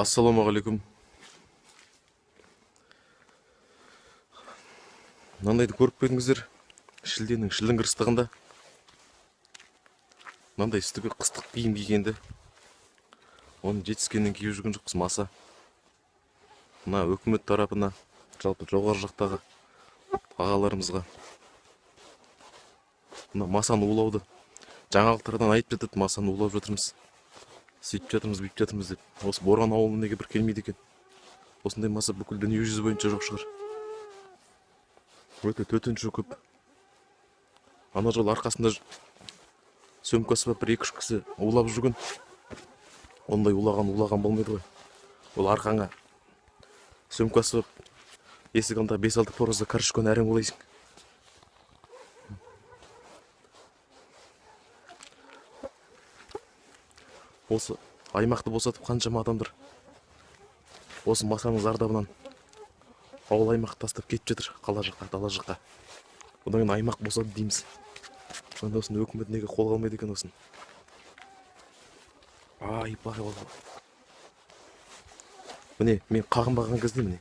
Ассалаумағалейкум. Мынандайды көріп пе едіңіздер? Шілденің шіліңгір ыстығында мынандай үстіге қыстық киім кигенді. Оны жетіскеннен киіп жүрген жоқпыз, маса. Мына өкімет тарапына, жалпы жоғары жақтағы ағаларымызға мына масаны улауды жаңалықтардан айтып жатады, масаны улап жатырмыз. Сөйтіп жатырмыз, бүйтіп жатырмыз деп. Осы Боран ауылына неге бір келмейді екен? Осындай маса бүкіл дүние жүзі бойынша жоқ шығар. Өте төтенше көп. Ана жол арқасында сөмкасы бар бір 2-3 кісі улап жүрген. Ондай улаған болмайды ғой. Ол арқаңа сөмкасы бар, есік алдында 5-6 поразда кір ішкен әрең олайсың. Осы аймақты босатып қаншама адамдар осы масаның зардабынан ауыл аймақ тастап кетіп жатыр, қала жаққа, дала жаққа. Одан кейін аймақ босады дейміз. Сонда осыны өкімет неге қолға алмайды екен осын? Ай, бай. Міне, мен қағынбаған кезде міне